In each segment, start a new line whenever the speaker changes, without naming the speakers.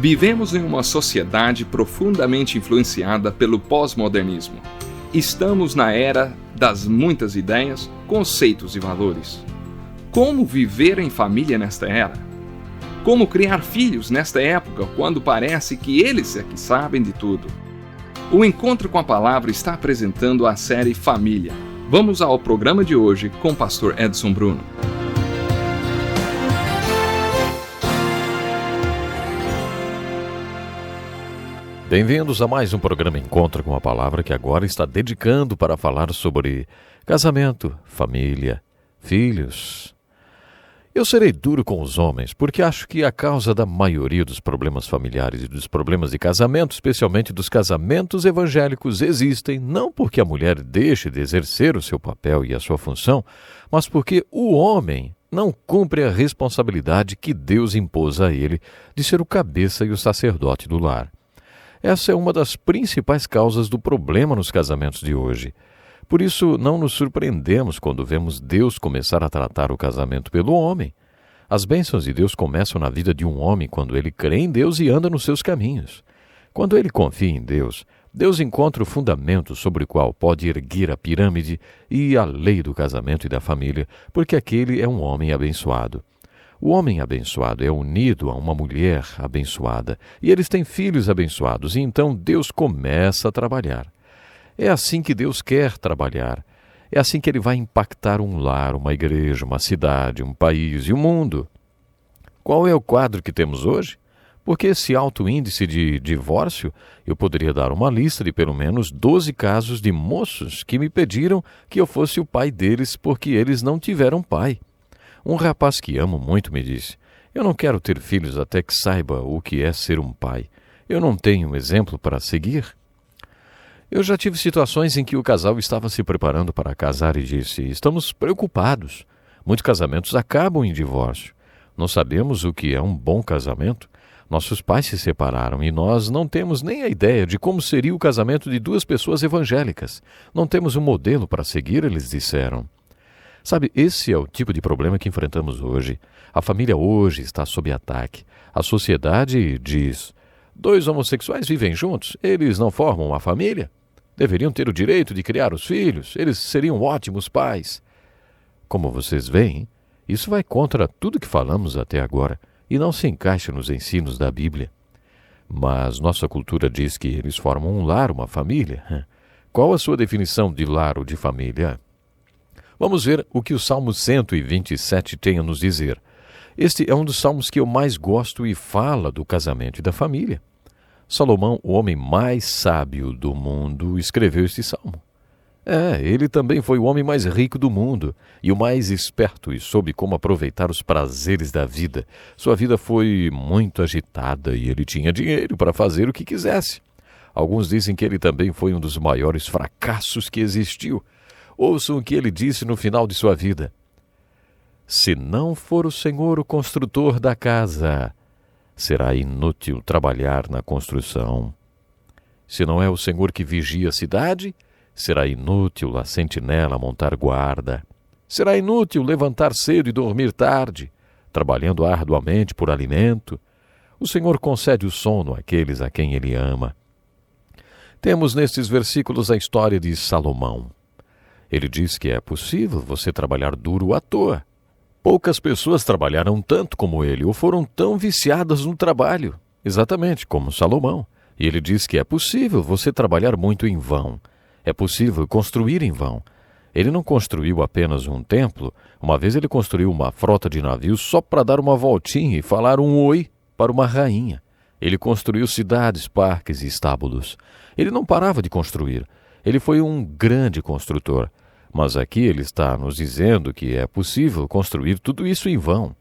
Vivemos em uma sociedade profundamente influenciada pelo pós-modernismo. Estamos na era das muitas ideias, conceitos e valores. Como viver em família nesta era? Como criar filhos nesta época, quando parece que eles é que sabem de tudo? O Encontro com a Palavra está apresentando a série Família. Vamos ao programa de hoje com o pastor Edson Bruno.
Bem-vindos a mais um programa Encontro com a Palavra, que agora está dedicando para falar sobre casamento, família, filhos. Eu serei duro com os homens, porque acho que a causa da maioria dos problemas familiares e dos problemas de casamento, especialmente dos casamentos evangélicos, existem não porque a mulher deixe de exercer o seu papel e a sua função, mas porque o homem não cumpre a responsabilidade que Deus impôs a ele de ser o cabeça e o sacerdote do lar. Essa é uma das principais causas do problema nos casamentos de hoje. Por isso, não nos surpreendemos quando vemos Deus começar a tratar o casamento pelo homem. As bênçãos de Deus começam na vida de um homem quando ele crê em Deus e anda nos seus caminhos. Quando ele confia em Deus, Deus encontra o fundamento sobre o qual pode erguer a pirâmide e a lei do casamento e da família, porque aquele é um homem abençoado. O homem abençoado é unido a uma mulher abençoada, e eles têm filhos abençoados, e então Deus começa a trabalhar. É assim que Deus quer trabalhar. É assim que Ele vai impactar um lar, uma igreja, uma cidade, um país e o mundo. Qual é o quadro que temos hoje? Porque esse alto índice de divórcio, eu poderia dar uma lista de pelo menos 12 casos de moços que me pediram que eu fosse o pai deles porque eles não tiveram pai. Um rapaz que amo muito me disse: eu não quero ter filhos até que saiba o que é ser um pai. Eu não tenho um exemplo para seguir. Eu já tive situações em que o casal estava se preparando para casar e disse: estamos preocupados. Muitos casamentos acabam em divórcio. Não sabemos o que é um bom casamento. Nossos pais se separaram e nós não temos nem a ideia de como seria o casamento de duas pessoas evangélicas. Não temos um modelo para seguir, eles disseram. Sabe, esse é o tipo de problema que enfrentamos hoje. A família hoje está sob ataque. A sociedade diz: dois homossexuais vivem juntos, eles não formam uma família? Deveriam ter o direito de criar os filhos, eles seriam ótimos pais. Como vocês veem, isso vai contra tudo que falamos até agora e não se encaixa nos ensinos da Bíblia. Mas nossa cultura diz que eles formam um lar, uma família. Qual a sua definição de lar ou de família? Vamos ver o que o Salmo 127 tem a nos dizer. Este é um dos salmos que eu mais gosto e fala do casamento e da família. Salomão, o homem mais sábio do mundo, escreveu este salmo. Ele também foi o homem mais rico do mundo e o mais esperto e soube como aproveitar os prazeres da vida. Sua vida foi muito agitada e ele tinha dinheiro para fazer o que quisesse. Alguns dizem que ele também foi um dos maiores fracassos que existiu. Ouçam o que ele disse no final de sua vida. Se não for o Senhor o construtor da casa, será inútil trabalhar na construção. Se não é o Senhor que vigia a cidade, será inútil a sentinela montar guarda. Será inútil levantar cedo e dormir tarde, trabalhando arduamente por alimento. O Senhor concede o sono àqueles a quem Ele ama. Temos nestes versículos a história de Salomão. Ele diz que é possível você trabalhar duro à toa. Poucas pessoas trabalharam tanto como ele ou foram tão viciadas no trabalho, exatamente como Salomão. E ele diz que é possível você trabalhar muito em vão. É possível construir em vão. Ele não construiu apenas um templo. Uma vez ele construiu uma frota de navios só para dar uma voltinha e falar um oi para uma rainha. Ele construiu cidades, parques e estábulos. Ele não parava de construir. Ele foi um grande construtor. Mas aqui ele está nos dizendo que é possível construir tudo isso em vão.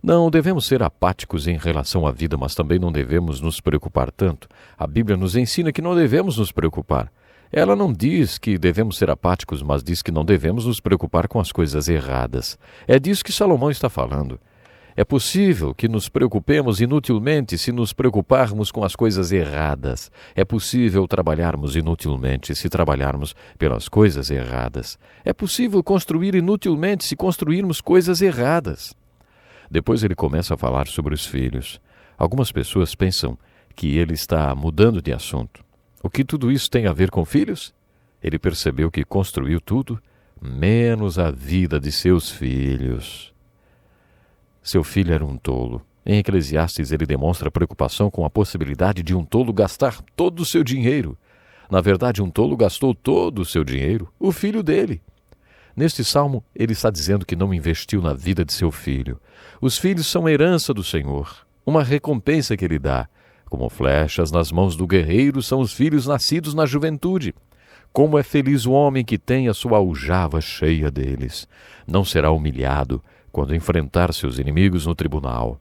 Não devemos ser apáticos em relação à vida, mas também não devemos nos preocupar tanto. A Bíblia nos ensina que não devemos nos preocupar. Ela não diz que devemos ser apáticos, mas diz que não devemos nos preocupar com as coisas erradas. É disso que Salomão está falando. É possível que nos preocupemos inutilmente se nos preocuparmos com as coisas erradas. É possível trabalharmos inutilmente se trabalharmos pelas coisas erradas. É possível construir inutilmente se construirmos coisas erradas. Depois ele começa a falar sobre os filhos. Algumas pessoas pensam que ele está mudando de assunto. O que tudo isso tem a ver com filhos? Ele percebeu que construiu tudo, menos a vida de seus filhos. Seu filho era um tolo. Em Eclesiastes, ele demonstra preocupação com a possibilidade de um tolo gastar todo o seu dinheiro. Na verdade, um tolo gastou todo o seu dinheiro, o filho dele. Neste salmo, ele está dizendo que não investiu na vida de seu filho. Os filhos são herança do Senhor, uma recompensa que ele dá. Como flechas nas mãos do guerreiro são os filhos nascidos na juventude. Como é feliz o homem que tem a sua aljava cheia deles. Não será humilhado quando enfrentar seus inimigos no tribunal.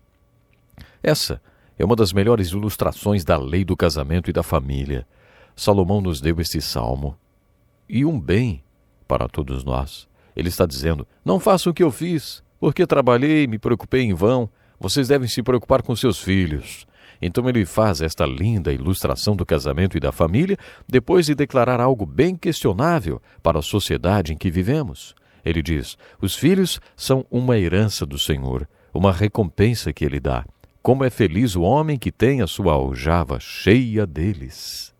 Essa é uma das melhores ilustrações da lei do casamento e da família. Salomão nos deu este salmo. E um bem para todos nós. Ele está dizendo, não façam o que eu fiz, porque trabalhei e me preocupei em vão. Vocês devem se preocupar com seus filhos. Então ele faz esta linda ilustração do casamento e da família, depois de declarar algo bem questionável para a sociedade em que vivemos. Ele diz, os filhos são uma herança do Senhor, uma recompensa que ele dá. Como é feliz o homem que tem a sua aljava cheia deles.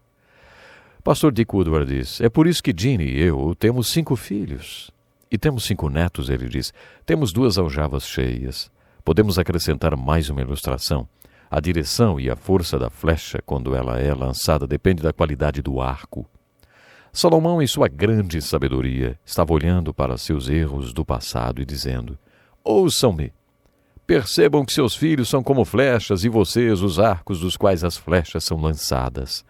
Pastor Dick Woodward diz, é por isso que Jeannie e eu temos 5 filhos. E temos 5 netos, ele diz. Temos 2 aljavas cheias. Podemos acrescentar mais uma ilustração. A direção e a força da flecha, quando ela é lançada, depende da qualidade do arco. Salomão, em sua grande sabedoria, estava olhando para seus erros do passado e dizendo, ouçam-me. Percebam que seus filhos são como flechas e vocês os arcos dos quais as flechas são lançadas.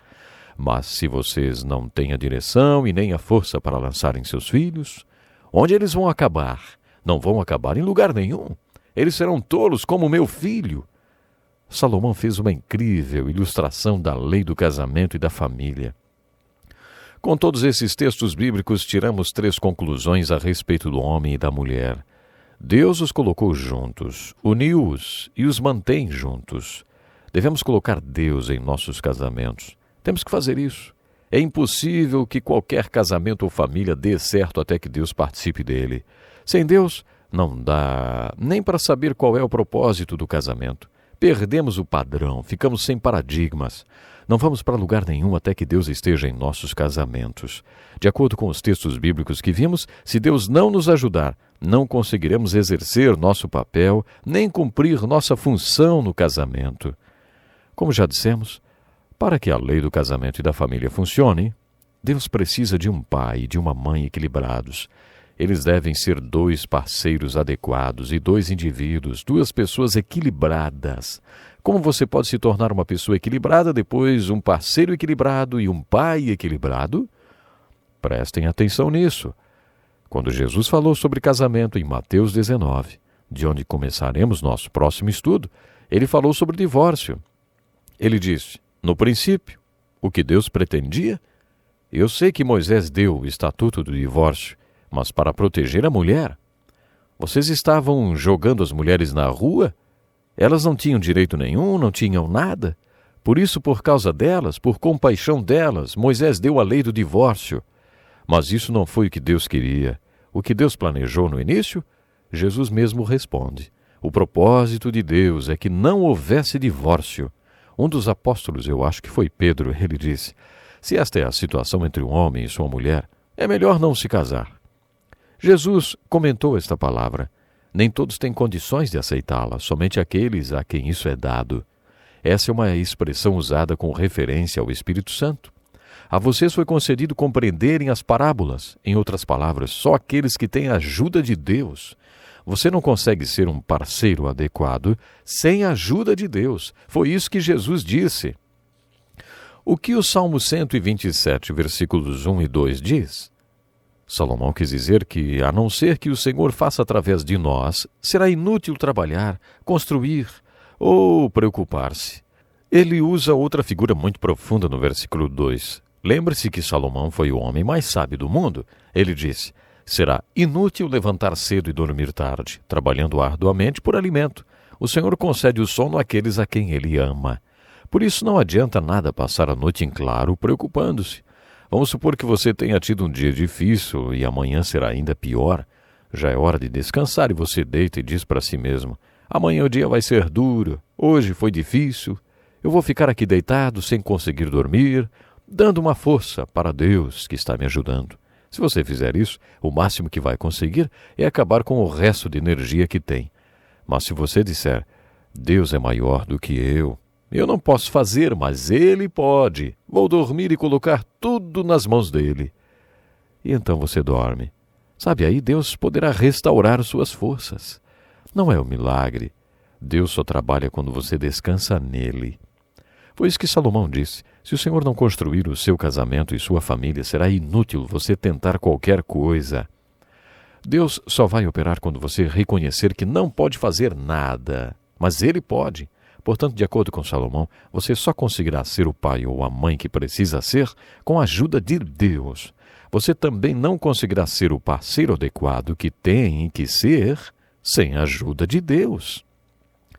Mas se vocês não têm a direção e nem a força para lançarem seus filhos, onde eles vão acabar? Não vão acabar em lugar nenhum. Eles serão tolos como meu filho. Salomão fez uma incrível ilustração da lei do casamento e da família. Com todos esses textos bíblicos, tiramos 3 conclusões a respeito do homem e da mulher. Deus os colocou juntos, uniu-os e os mantém juntos. Devemos colocar Deus em nossos casamentos. Temos que fazer isso. É impossível que qualquer casamento ou família dê certo até que Deus participe dele. Sem Deus, não dá nem para saber qual é o propósito do casamento. Perdemos o padrão, ficamos sem paradigmas. Não vamos para lugar nenhum até que Deus esteja em nossos casamentos. De acordo com os textos bíblicos que vimos, se Deus não nos ajudar, não conseguiremos exercer nosso papel, nem cumprir nossa função no casamento. Como já dissemos, para que a lei do casamento e da família funcione, Deus precisa de um pai e de uma mãe equilibrados. Eles devem ser 2 parceiros adequados e 2 indivíduos, 2 pessoas equilibradas. Como você pode se tornar uma pessoa equilibrada, depois um parceiro equilibrado e um pai equilibrado? Prestem atenção nisso. Quando Jesus falou sobre casamento em Mateus 19, de onde começaremos nosso próximo estudo, ele falou sobre divórcio. Ele disse, no princípio, o que Deus pretendia? Eu sei que Moisés deu o estatuto do divórcio, mas para proteger a mulher. Vocês estavam jogando as mulheres na rua? Elas não tinham direito nenhum, não tinham nada. Por isso, por causa delas, por compaixão delas, Moisés deu a lei do divórcio. Mas isso não foi o que Deus queria. O que Deus planejou no início? Jesus mesmo responde. O propósito de Deus é que não houvesse divórcio. Um dos apóstolos, eu acho que foi Pedro, ele disse, se esta é a situação entre um homem e sua mulher, é melhor não se casar. Jesus comentou esta palavra. Nem todos têm condições de aceitá-la, somente aqueles a quem isso é dado. Essa é uma expressão usada com referência ao Espírito Santo. A vocês foi concedido compreenderem as parábolas. Em outras palavras, só aqueles que têm a ajuda de Deus. Você não consegue ser um parceiro adequado sem a ajuda de Deus. Foi isso que Jesus disse. O que o Salmo 127, versículos 1 e 2 diz? Salomão quis dizer que, a não ser que o Senhor faça através de nós, será inútil trabalhar, construir ou preocupar-se. Ele usa outra figura muito profunda no versículo 2. Lembre-se que Salomão foi o homem mais sábio do mundo. Ele disse, será inútil levantar cedo e dormir tarde, trabalhando arduamente por alimento. O Senhor concede o sono àqueles a quem Ele ama. Por isso não adianta nada passar a noite em claro preocupando-se. Vamos supor que você tenha tido um dia difícil e amanhã será ainda pior. Já é hora de descansar e você deita e diz para si mesmo, Amanhã o dia vai ser duro, hoje foi difícil, eu vou ficar aqui deitado sem conseguir dormir, dando uma força para Deus que está me ajudando. Se você fizer isso, o máximo que vai conseguir é acabar com o resto de energia que tem. Mas se você disser, Deus é maior do que eu não posso fazer, mas Ele pode, vou dormir e colocar tudo nas mãos dEle. E então você dorme. Sabe, aí Deus poderá restaurar suas forças. Não é um milagre. Deus só trabalha quando você descansa nele. Foi isso que Salomão disse. Se o Senhor não construir o seu casamento e sua família, será inútil você tentar qualquer coisa. Deus só vai operar quando você reconhecer que não pode fazer nada, mas Ele pode. Portanto, de acordo com Salomão, você só conseguirá ser o pai ou a mãe que precisa ser com a ajuda de Deus. Você também não conseguirá ser o parceiro adequado que tem que ser sem a ajuda de Deus.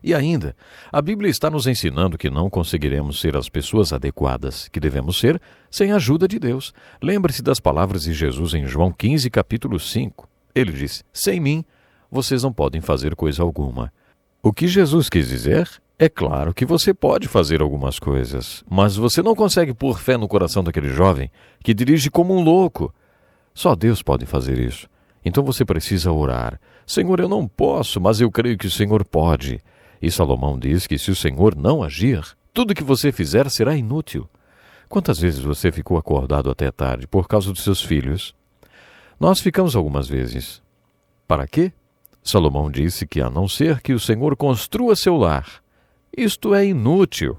E ainda, a Bíblia está nos ensinando que não conseguiremos ser as pessoas adequadas que devemos ser sem a ajuda de Deus. Lembre-se das palavras de Jesus em João 15, capítulo 5. Ele disse, sem mim, vocês não podem fazer coisa alguma. O que Jesus quis dizer? É claro que você pode fazer algumas coisas, mas você não consegue pôr fé no coração daquele jovem que dirige como um louco. Só Deus pode fazer isso. Então você precisa orar. Senhor, eu não posso, mas eu creio que o Senhor pode. E Salomão diz que se o Senhor não agir, tudo que você fizer será inútil. Quantas vezes você ficou acordado até tarde por causa dos seus filhos? Nós ficamos algumas vezes. Para quê? Salomão disse que a não ser que o Senhor construa seu lar, isto é inútil.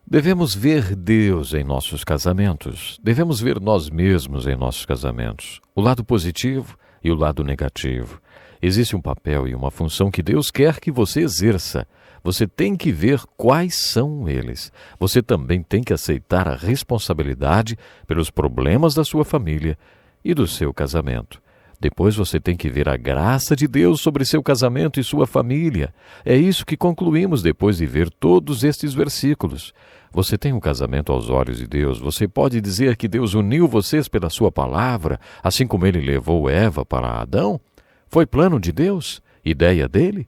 Devemos ver Deus em nossos casamentos. Devemos ver nós mesmos em nossos casamentos. O lado positivo e o lado negativo. Existe um papel e uma função que Deus quer que você exerça. Você tem que ver quais são eles. Você também tem que aceitar a responsabilidade pelos problemas da sua família e do seu casamento. Depois você tem que ver a graça de Deus sobre seu casamento e sua família. É isso que concluímos depois de ver todos estes versículos. Você tem um casamento aos olhos de Deus. Você pode dizer que Deus uniu vocês pela sua palavra, assim como Ele levou Eva para Adão? Foi plano de Deus? Ideia dele?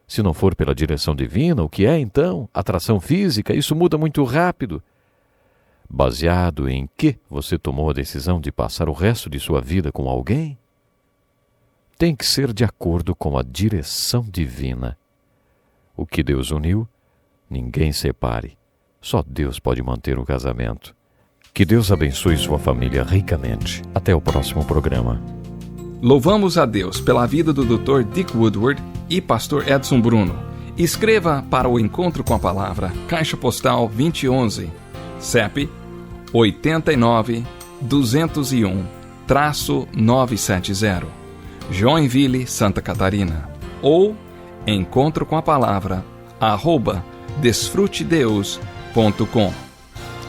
Se não for pela direção divina, o que é então? Atração física? Isso muda muito rápido. Baseado em que você tomou a decisão de passar o resto de sua vida com alguém? Tem que ser de acordo com a direção divina. O que Deus uniu, ninguém separe. Só Deus pode manter o casamento. Que Deus abençoe sua família ricamente. Até o próximo programa.
Louvamos a Deus pela vida do Dr. Dick Woodward e Pastor Edson Bruno. Escreva para o Encontro com a Palavra, Caixa Postal 2011, CEP 89-201-970, Joinville, Santa Catarina. Ou encontrocomapalavra@desfrutedeus.com.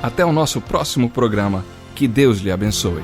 Até o nosso próximo programa. Que Deus lhe abençoe.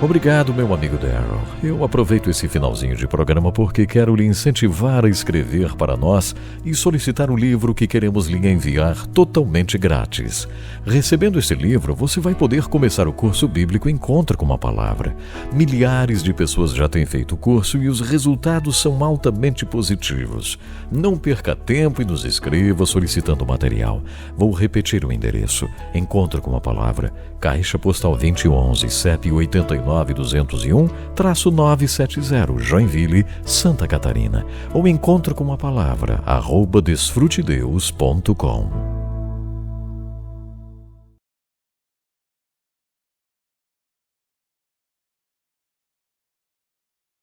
Obrigado, meu amigo Darrell. Eu aproveito esse finalzinho de programa porque quero lhe incentivar a escrever para nós e solicitar um livro que queremos lhe enviar totalmente grátis. Recebendo esse livro, você vai poder começar o curso bíblico Encontro com a Palavra. Milhares de pessoas já têm feito o curso e os resultados são altamente positivos. Não perca tempo e nos escreva solicitando o material. Vou repetir o endereço. Encontro com a Palavra, Caixa Postal 2011, CEP 89-201-970, Joinville, Santa Catarina. Ou encontro com a palavra @desfrutedeus.com.